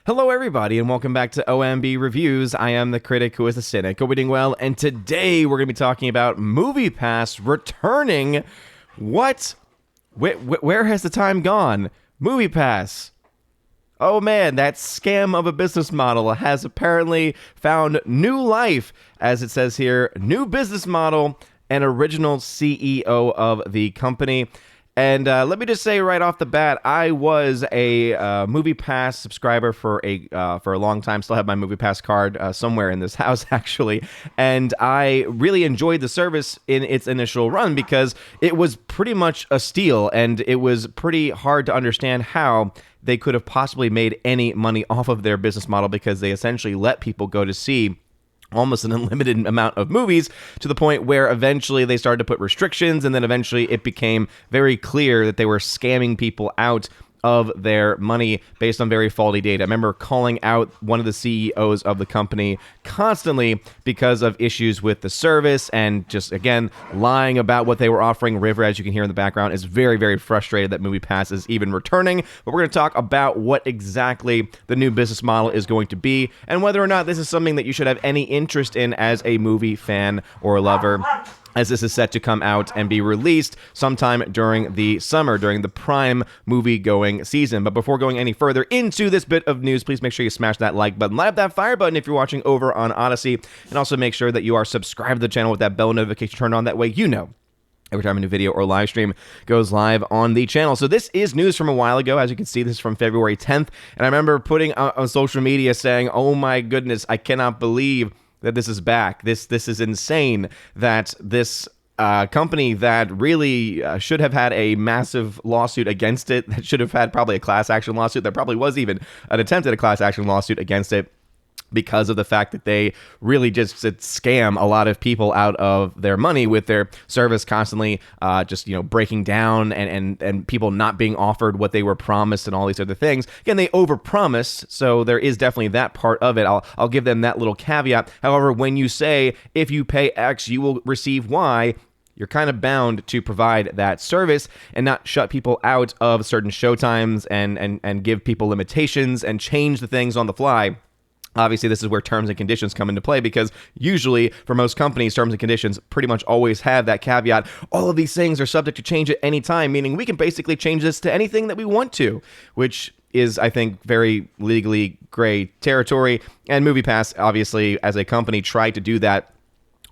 Hello, everybody, and welcome back to OMB Reviews. I am the critic who is the cynic. Hope we're doing well, and today we're going to be talking about MoviePass returning. What? Where has the time gone? MoviePass. Oh man, that scam of a business model has apparently found new life. As it says here, new business model and original CEO of the company. And let me just say right off the bat, I was a MoviePass subscriber for a long time. Still have my MoviePass card somewhere in this house, actually. And I really enjoyed the service in its initial run because it was pretty much a steal, and it was pretty hard to understand how they could have possibly made any money off of their business model, because they essentially let people go to see almost an unlimited amount of movies, to the point where eventually they started to put restrictions, and then eventually it became very clear that they were scamming people out of their money based on very faulty data. I remember calling out one of the CEOs of the company constantly because of issues with the service and just, again, lying about what they were offering. River, as you can hear in the background, is very, very frustrated that MoviePass is even returning. But we're going to talk about what exactly the new business model is going to be, and whether or not this is something that you should have any interest in as a movie fan or lover, as this is set to come out and be released sometime during the summer, during the prime movie-going season. But before going any further into this bit of news, please make sure you smash that like button, light up that fire button if you're watching over on Odyssey, and also make sure that you are subscribed to the channel with that bell notification turned on. That way you know every time a new video or live stream goes live on the channel. So this is news from a while ago. As you can see, this is from February 10th, and I remember putting on social media saying, oh my goodness, I cannot believe that this is back. This is insane that this company that really should have had a massive lawsuit against it, that should have had probably a class action lawsuit, there probably was even an attempt at a class action lawsuit against it, because of the fact that they really just scam a lot of people out of their money with their service constantly breaking down and people not being offered what they were promised and all these other things. Again, they overpromise, so there is definitely that part of it. I'll give them that little caveat. However, when you say, if you pay X, you will receive Y, you're kind of bound to provide that service and not shut people out of certain showtimes and give people limitations and change the things on the fly. Obviously, this is where terms and conditions come into play, because usually for most companies, terms and conditions pretty much always have that caveat. All of these things are subject to change at any time, meaning we can basically change this to anything that we want to, which is, I think, very legally gray territory. And MoviePass, obviously, as a company, tried to do that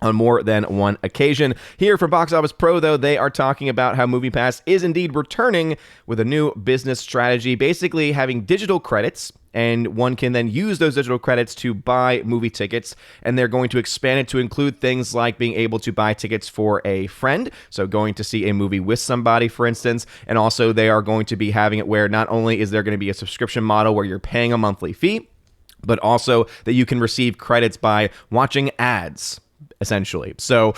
on more than one occasion. Here for Box Office Pro, though, they are talking about how MoviePass is indeed returning with a new business strategy, basically having digital credits, and one can then use those digital credits to buy movie tickets, and they're going to expand it to include things like being able to buy tickets for a friend, so going to see a movie with somebody, for instance, and also they are going to be having it where not only is there going to be a subscription model where you're paying a monthly fee, but also that you can receive credits by watching ads, essentially. So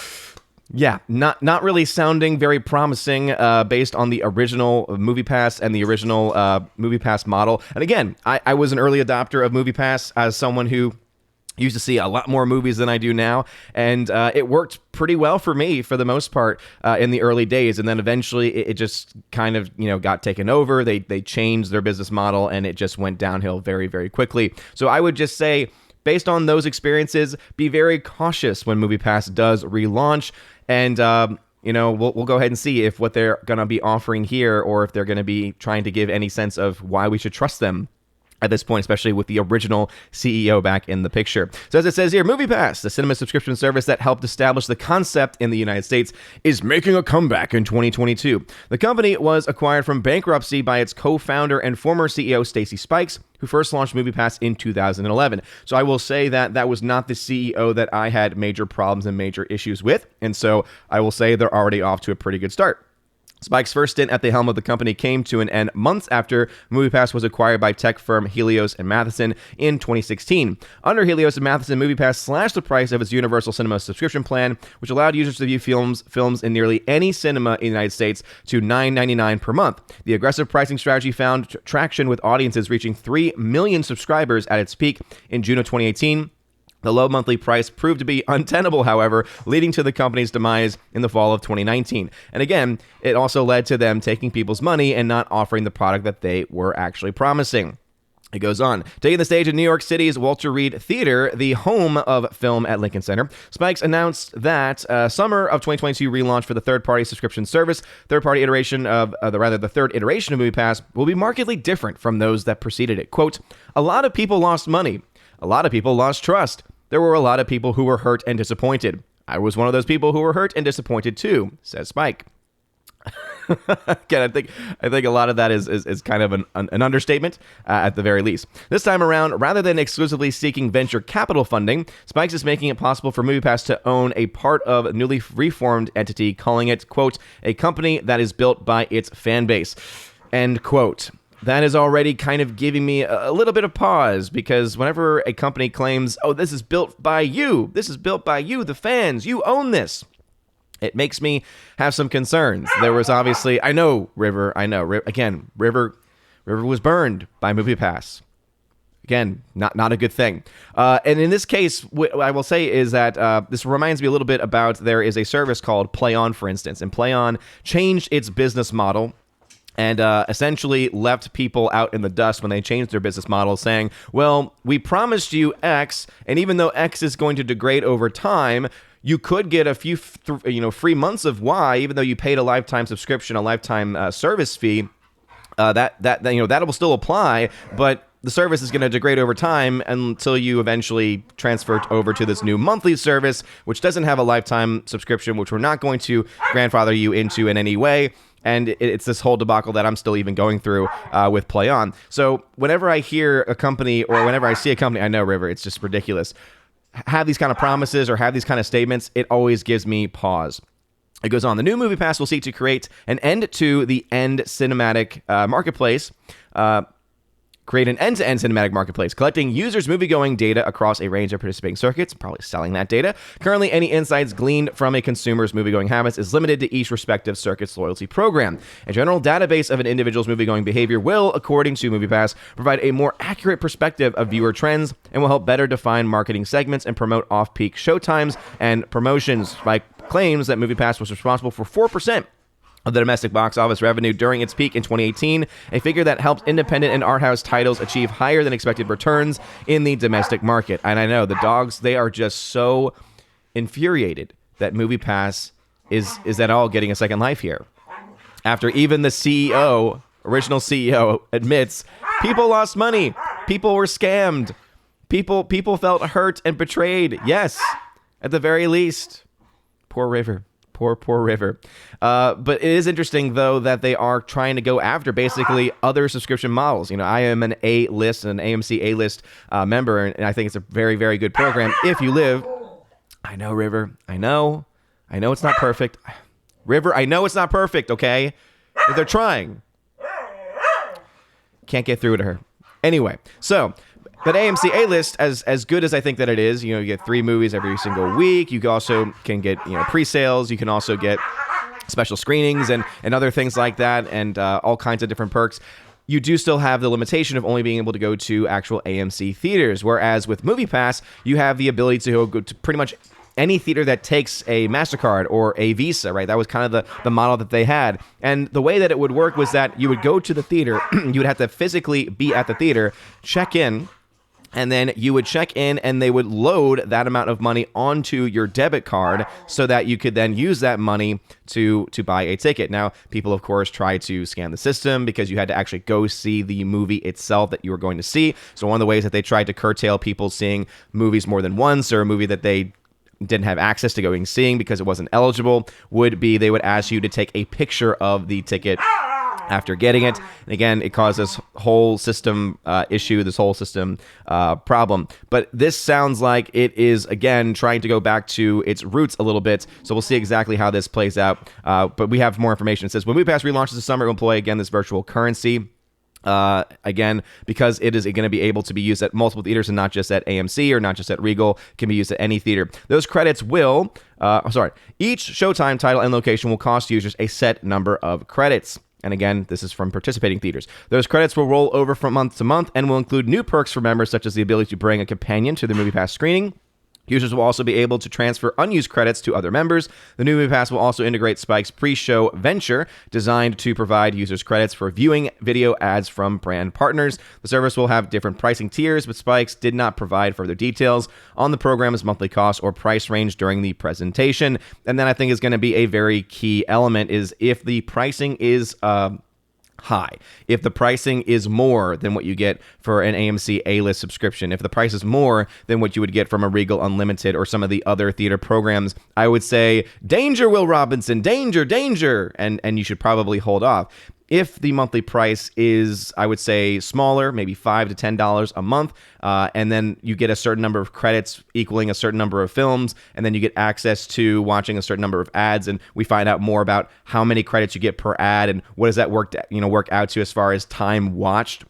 yeah, not really sounding very promising based on the original MoviePass and the original MoviePass model. And again, I was an early adopter of MoviePass as someone who used to see a lot more movies than I do now, and it worked pretty well for me for the most part in the early days. And then eventually it just kind of got taken over. They changed their business model, and it just went downhill very, very quickly. So I would just say, based on those experiences, be very cautious when MoviePass does relaunch. And, we'll go ahead and see if what they're going to be offering here, or if they're going to be trying to give any sense of why we should trust them at this point, especially with the original CEO back in the picture. So as it says here, MoviePass, the cinema subscription service that helped establish the concept in the United States, is making a comeback in 2022. The company was acquired from bankruptcy by its co-founder and former CEO Stacy Spikes, who first launched MoviePass in 2011. So I will say that was not the CEO that I had major problems and major issues with, and so I will say they're already off to a pretty good start. Spike's first stint at the helm of the company came to an end months after MoviePass was acquired by tech firm Helios and Matheson in 2016. Under Helios and Matheson, MoviePass slashed the price of its Universal Cinema subscription plan, which allowed users to view films in nearly any cinema in the United States to $9.99 per month. The aggressive pricing strategy found traction with audiences reaching 3 million subscribers at its peak in June of 2018. The low monthly price proved to be untenable, however, leading to the company's demise in the fall of 2019. And again, it also led to them taking people's money and not offering the product that they were actually promising. It goes on. Taking the stage in New York City's Walter Reed Theater, the home of film at Lincoln Center, Spikes announced that summer of 2022 relaunch for the third-party subscription service. The third iteration of MoviePass will be markedly different from those that preceded it. Quote, a lot of people lost money. A lot of people lost trust. There were a lot of people who were hurt and disappointed. I was one of those people who were hurt and disappointed too, says Spike. Again, I think a lot of that is kind of an understatement at the very least. This time around, rather than exclusively seeking venture capital funding, Spikes is making it possible for MoviePass to own a part of a newly reformed entity, calling it, quote, a company that is built by its fan base, end quote. That is already kind of giving me a little bit of pause, because whenever a company claims, oh, this is built by you, the fans, you own this, it makes me have some concerns. There was obviously, River was burned by MoviePass. Again, not a good thing. And in this case, what I will say is that this reminds me a little bit about, there is a service called Play On, for instance, and Play On changed its business model and essentially left people out in the dust when they changed their business model, saying, well, we promised you X, and even though X is going to degrade over time, you could get a few free months of Y, even though you paid a lifetime subscription, a lifetime service fee. That will still apply, but the service is going to degrade over time until you eventually transfer over to this new monthly service, which doesn't have a lifetime subscription, which we're not going to grandfather you into in any way. And it's this whole debacle that I'm still even going through with Play On. So whenever I hear a company, or whenever I see a company, I know, River, it's just ridiculous, have these kind of promises or have these kind of statements, it always gives me pause. It goes on. The new MoviePass will seek to create an end-to-the-end cinematic marketplace. Create an end-to-end cinematic marketplace, collecting users' movie-going data across a range of participating circuits, probably selling that data. Currently, any insights gleaned from a consumer's movie-going habits is limited to each respective circuit's loyalty program. A general database of an individual's movie-going behavior will, according to MoviePass, provide a more accurate perspective of viewer trends and will help better define marketing segments and promote off-peak showtimes and promotions. Spike claims that MoviePass was responsible for 4% of the domestic box office revenue during its peak in 2018, a figure that helped independent and art house titles achieve higher than expected returns in the domestic market. And I know the dogs, they are just so infuriated that MoviePass is at all getting a second life here. After even the original CEO admits, people lost money, people were scammed, people felt hurt and betrayed. Yes, at the very least. Poor River. Poor River. But it is interesting, though, that they are trying to go after basically other subscription models. I am an A-list, an AMC A-list member, and I think it's a very, very good program if you live. I know, River. I know it's not perfect. River, I know it's not perfect, okay? But they're trying. Can't get through to her. Anyway, so... But AMC A-List, as good as I think that it is, you get 3 movies every single week. You also can get pre-sales. You can also get special screenings and other things like that, and all kinds of different perks. You do still have the limitation of only being able to go to actual AMC theaters, whereas with MoviePass, you have the ability to go to pretty much any theater that takes a MasterCard or a Visa, right? That was kind of the model that they had. And the way that it would work was that you would go to the theater, you would have to physically be at the theater, check in, and then you would check in and they would load that amount of money onto your debit card so that you could then use that money to buy a ticket. Now, people, of course, try to scam the system because you had to actually go see the movie itself that you were going to see. So one of the ways that they tried to curtail people seeing movies more than once, or a movie that they didn't have access to going seeing because it wasn't eligible, would be they would ask you to take a picture of the ticket after getting it. And again, it caused this whole system issue, this whole system problem. But this sounds like it is, again, trying to go back to its roots a little bit. So we'll see exactly how this plays out. But we have more information. It says, when MoviePass relaunches this summer, it will employ, again, this virtual currency. Again, because it is going to be able to be used at multiple theaters and not just at AMC or not just at Regal, can be used at any theater. Those credits will, each Showtime title and location will cost users a set number of credits. And again, this is from participating theaters. Those credits will roll over from month to month and will include new perks for members, such as the ability to bring a companion to the MoviePass screening, Users will also be able to transfer unused credits to other members. The new MoviePass will also integrate Spike's pre-show venture, designed to provide users credits for viewing video ads from brand partners. The service will have different pricing tiers, but Spike's did not provide further details on the program's monthly cost or price range during the presentation. And then I think is going to be a very key element is if the pricing is high. If the pricing is more than what you get for an AMC A-list subscription, if the price is more than what you would get from a Regal Unlimited or some of the other theater programs, I would say, danger, Will Robinson, danger, danger, and you should probably hold off. If the monthly price is, I would say, smaller, maybe $5 to $10 a month, and then you get a certain number of credits equaling a certain number of films, and then you get access to watching a certain number of ads, and we find out more about how many credits you get per ad, and what does that work out to as far as time watched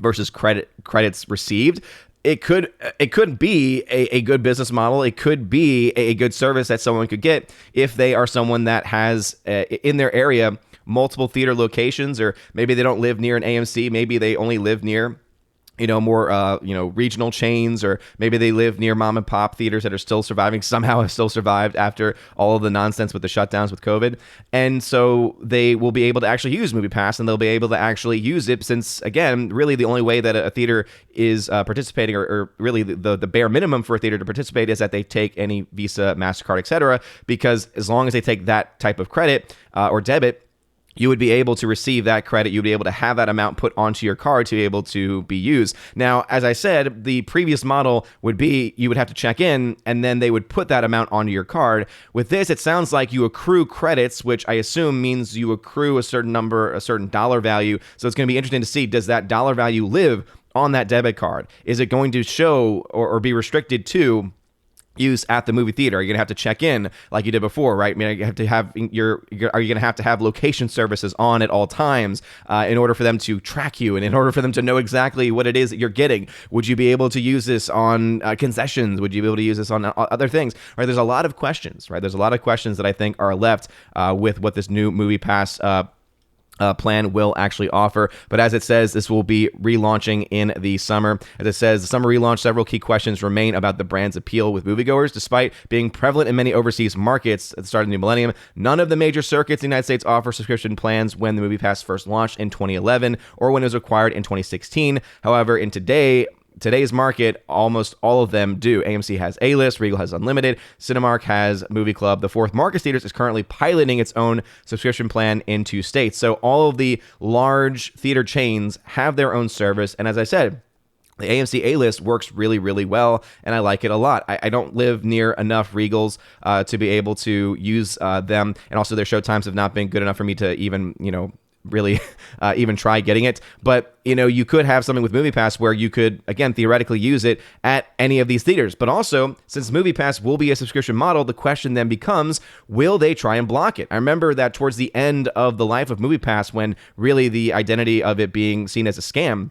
versus credits received. It could be a good business model. It could be a good service that someone could get if they are someone that has in their area multiple theater locations, or maybe they don't live near an AMC. Maybe they only live near, more, regional chains, or maybe they live near mom and pop theaters that are still surviving, somehow have still survived after all of the nonsense with the shutdowns with COVID. And so they will be able to actually use MoviePass, and they'll be able to actually use it since, again, really the only way that a theater is participating, or really the bare minimum for a theater to participate is that they take any Visa, MasterCard, etc. Because as long as they take that type of credit or debit, you would be able to receive that credit. You'd be able to have that amount put onto your card to be able to be used. Now, as I said, the previous model would be you would have to check in, and then they would put that amount onto your card. With this, it sounds like you accrue credits, which I assume means you accrue a certain number, a certain dollar value. So it's going to be interesting to see, does that dollar value live on that debit card? Is it going to show or be restricted to use at the movie theater? Are you going to have to check in like you did before, right? I mean, you have to have are you going to have location services on at all times in order for them to track you and in order for them to know exactly what it is that you're getting? Would you be able to use this on concessions? Would you be able to use this on other things? Right? There's a lot of questions, right? There's a lot of questions that I think are left with what this new MoviePass plan will actually offer. But as it says, this will be relaunching in the summer. As it says, the summer relaunch, several key questions remain about the brand's appeal with moviegoers. Despite being prevalent in many overseas markets at the start of the new millennium, none of the major circuits in the United States offer subscription plans when the MoviePass first launched in 2011 or when it was acquired in 2016. However, in today's market, almost all of them do. AMC has A-List, Regal has Unlimited, Cinemark has Movie Club. The Fourth Marcus Theaters is currently piloting its own subscription plan in 2 states. So all of the large theater chains have their own service. And as I said, the AMC A-List works really, really well, and I like it a lot. I don't live near enough Regals to be able to use them, and also their show times have not been good enough for me to even, really even try getting it. But, you could have something with MoviePass where you could, again, theoretically use it at any of these theaters. But also, since MoviePass will be a subscription model, the question then becomes, will they try and block it? I remember that towards the end of the life of MoviePass, when really the identity of it being seen as a scam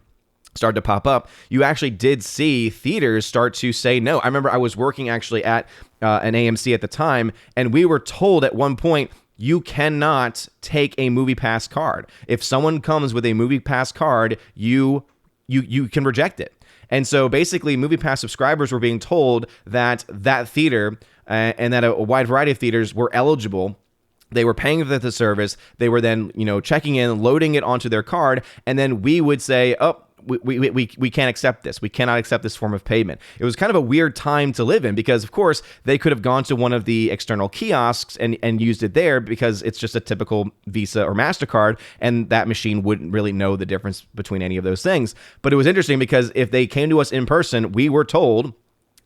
started to pop up, you actually did see theaters start to say no. I remember I was working actually at an AMC at the time, and we were told at one point, you cannot take a MoviePass card. If someone comes with a MoviePass card, you can reject it. And so basically, MoviePass subscribers were being told that theater and that a wide variety of theaters were eligible. They were paying for the service. They were then, checking in, loading it onto their card, and then we would say, oh, we can't accept this. We cannot accept this form of payment. It was kind of a weird time to live in because, of course, they could have gone to one of the external kiosks and used it there because it's just a typical Visa or MasterCard, and that machine wouldn't really know the difference between any of those things. But it was interesting because if they came to us in person, we were told,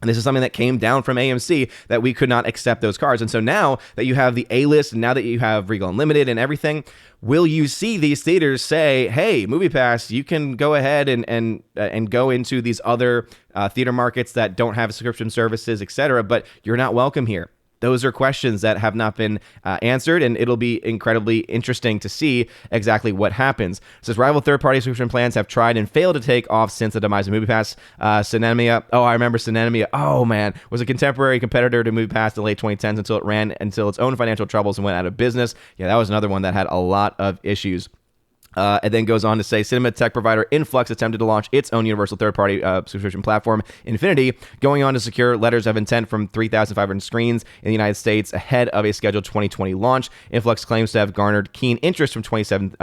and this is something that came down from AMC, that we could not accept those cards. And so now that you have the A-List, and now that you have Regal Unlimited and everything, will you see these theaters say, hey, MoviePass, you can go ahead and go into these other theater markets that don't have subscription services, etc., but you're not welcome here? Those are questions that have not been answered, and it'll be incredibly interesting to see exactly what happens. It says rival third-party subscription plans have tried and failed to take off since the demise of MoviePass. Cinemia, I remember Cinemia. Oh man, was a contemporary competitor to MoviePass in the late 2010s until it ran until its own financial troubles and went out of business. Yeah, that was another one that had a lot of issues. And then goes on to say, cinema tech provider Influx attempted to launch its own universal third-party subscription platform, Infinity, going on to secure letters of intent from 3,500 screens in the United States ahead of a scheduled 2020 launch. Influx claims to have garnered keen interest from 27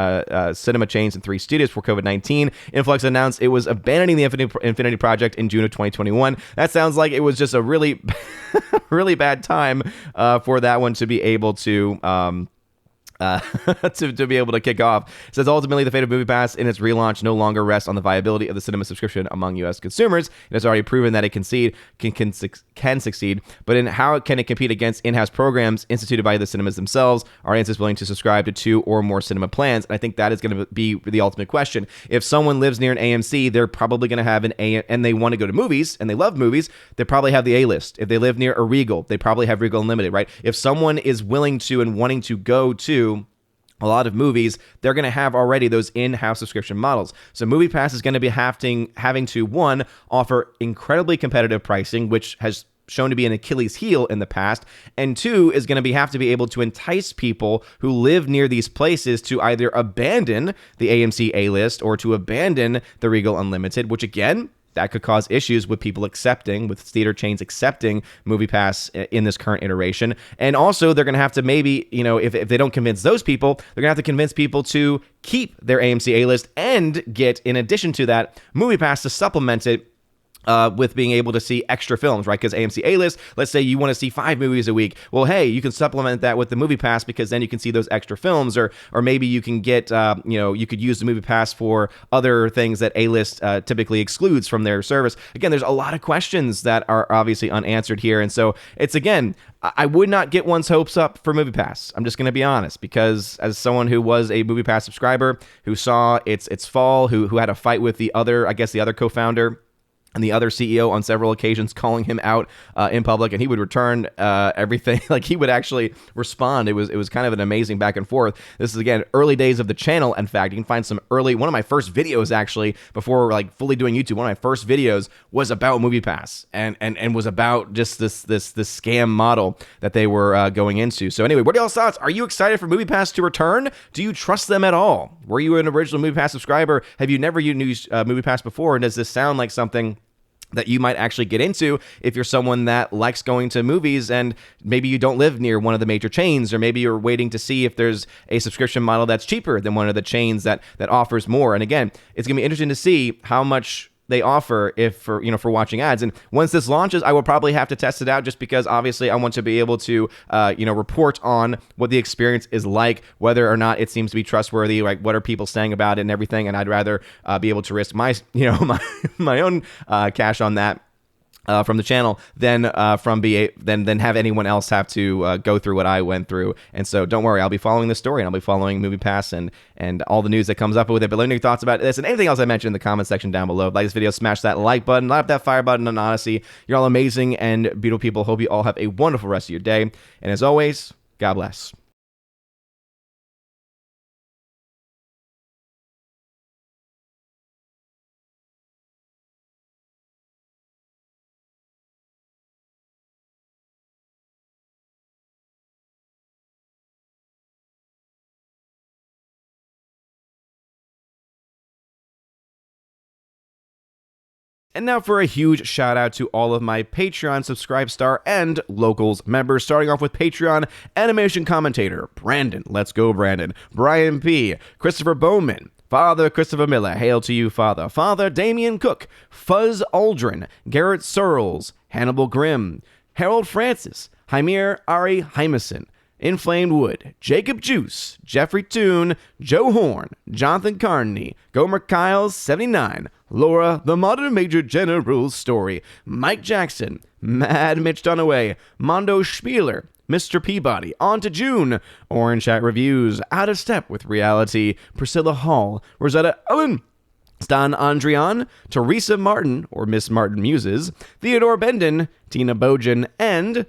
cinema chains and 3 studios for COVID-19. Influx announced it was abandoning the Infinity project in June of 2021. That sounds like it was just a really, really bad time for that one to be able to... to be able to kick off. It says ultimately the fate of MoviePass in its relaunch no longer rests on the viability of the cinema subscription among U.S. consumers. It has already proven that it can succeed, but in how can it compete against in-house programs instituted by the cinemas themselves? Are audiences willing to subscribe to 2 or more cinema plans? And I think that is going to be the ultimate question. If someone lives near an AMC, they're probably going to have an A, and they want to go to movies, and they love movies, they probably have the A-list. If they live near a Regal, they probably have Regal Unlimited, right? If someone is willing to and wanting to go to a lot of movies, they're going to have already those in-house subscription models. So MoviePass is going to be having to, one, offer incredibly competitive pricing, which has shown to be an Achilles heel in the past, and 2, is going to have to be able to entice people who live near these places to either abandon the AMC A-list or to abandon the Regal Unlimited, which again, that could cause issues with theater chains accepting MoviePass in this current iteration. And also, they're going to have to maybe, if they don't convince those people, they're going to have to convince people to keep their AMC A-list and get, in addition to that, MoviePass to supplement it with being able to see extra films, right? Because AMC A-list, let's say you want to see 5 movies a week. Well, hey, you can supplement that with the MoviePass because then you can see those extra films, or maybe you can get, you could use the MoviePass for other things that A-list typically excludes from their service. Again, there's a lot of questions that are obviously unanswered here, and so it's, again, I would not get one's hopes up for MoviePass. I'm just going to be honest, because as someone who was a MoviePass subscriber, who saw its fall, who had a fight with the other co-founder and the other CEO on several occasions, calling him out in public, and he would return everything. Like, he would actually respond. It was kind of an amazing back and forth. This is, again, early days of the channel. In fact, you can find some one of my first videos, actually, before fully doing YouTube, one of my first videos was about MoviePass and was about just this scam model that they were going into. So anyway, what are y'all's thoughts? Are you excited for MoviePass to return? Do you trust them at all? Were you an original MoviePass subscriber? Have you never used MoviePass before? And does this sound like something that you might actually get into if you're someone that likes going to movies and maybe you don't live near one of the major chains, or maybe you're waiting to see if there's a subscription model that's cheaper than one of the chains that offers more? And again, it's going to be interesting to see how much they offer for watching ads. And once this launches, I will probably have to test it out, just because obviously I want to be able to report on what the experience is like, whether or not it seems to be trustworthy, like what are people saying about it and everything. And I'd rather be able to risk my my own cash on that from the channel than have anyone else have to go through what I went through. And so don't worry, I'll be following this story, and I'll be following MoviePass and all the news that comes up with it. But let me know your thoughts about this and anything else I mentioned in the comment section down below. Like this video, smash that like button, light up that fire button, and honestly, you're all amazing and beautiful people. Hope you all have a wonderful rest of your day. And as always, God bless. And now for a huge shout out to all of my Patreon, Subscribestar, and Locals members, starting off with Patreon animation commentator Brandon. Let's go, Brandon. Brian P., Christopher Bowman, Father Christopher Miller, hail to you, Father. Father Damian Cook, Fuzz Aldrin, Garrett Searles, Hannibal Grimm, Harold Francis, Hymir Ari Hymason, Inflamed Wood, Jacob Juice, Jeffrey Toon, Joe Horn, Jonathan Carney, Gomer Kyles 79, Laura, The Modern Major General's Story, Mike Jackson, Mad Mitch Dunaway, Mondo Spieler, Mr. Peabody, On to June, Orange Hat Reviews, Out of Step with Reality, Priscilla Hall, Rosetta Owen, Stan Andrian, Teresa Martin, or Miss Martin Muses, Theodore Benden, Tina Bojan, and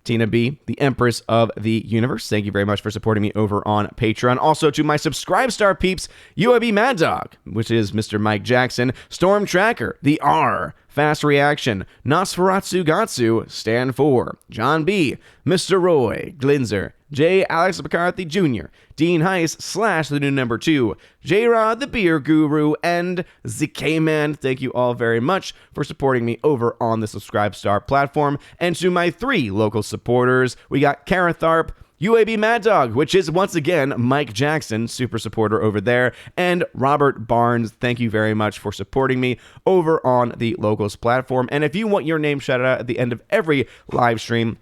Tina B., the Empress of the Universe. Thank you very much for supporting me over on Patreon. Also to my Subscribestar peeps, UAB Mad Dog, which is Mr. Mike Jackson, Storm Tracker, The R, Fast Reaction, Nosferatu Gatsu, Stand For, John B., Mr. Roy, Glinzer, J. Alex McCarthy Jr., Dean Heiss / the new number 2, J-Rod the Beer Guru, and ZK-Man. Thank you all very much for supporting me over on the Subscribestar platform. And to my 3 local supporters, we got Kara Tharp, UAB Mad Dog, which is once again Mike Jackson, super supporter over there, and Robert Barnes. Thank you very much for supporting me over on the Locals platform. And if you want your name shouted out at the end of every live stream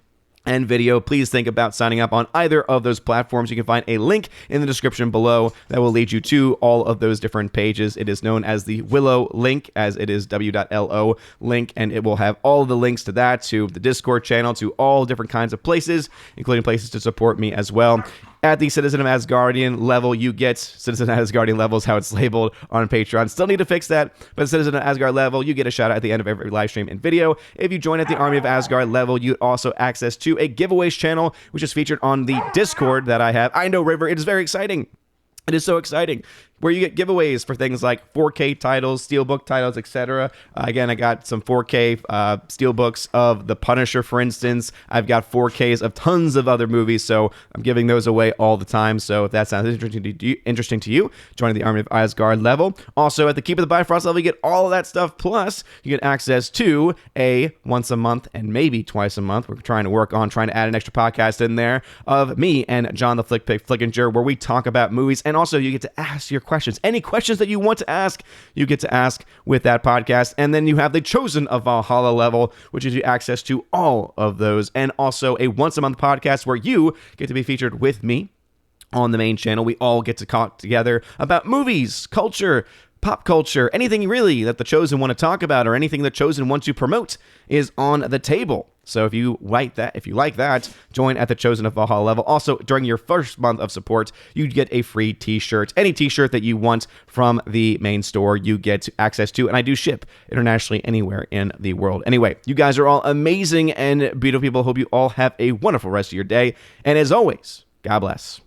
and video, please think about signing up on either of those platforms. You can find a link in the description below that will lead you to all of those different pages. It is known as the Willow link, as it is w.lo link, and it will have all the links to that, to the Discord channel, to all different kinds of places, including places to support me as well. At the Citizen of Asgardian level, you get Citizen of Asgardian level is how it's labeled on Patreon. Still need to fix that, but Citizen of Asgard level, you get a shout out at the end of every live stream and video. If you join at the Army of Asgard level, you also access to a giveaways channel, which is featured on the Discord that I have. I know, River, it is very exciting. It is so exciting, where you get giveaways for things like 4K titles, Steelbook titles, etc. Again, I got some 4K Steelbooks of The Punisher, for instance. I've got 4Ks of tons of other movies, so I'm giving those away all the time. So if that sounds interesting to you, join the Army of Asgard level. Also, at the Keep of the Bifrost level, you get all of that stuff, plus you get access to a once a month and maybe twice a month. We're trying to add an extra podcast in there of me and John the Flick Pick Flickinger, where we talk about movies, and also you get to ask your questions. Any questions that you want to ask, you get to ask with that podcast. And then you have the Chosen of Valhalla level, which gives you access to all of those, and also a once a month podcast where you get to be featured with me on the main channel. We all get to talk together about movies, culture, pop culture, anything really that the Chosen want to talk about, or anything the Chosen wants to promote is on the table. So if you like that, join at the Chosen of Valhalla level. Also, during your first month of support, you get a free t-shirt. Any t-shirt that you want from the main store, you get access to, and I do ship internationally anywhere in the world. Anyway, you guys are all amazing and beautiful people. Hope you all have a wonderful rest of your day. And as always, God bless.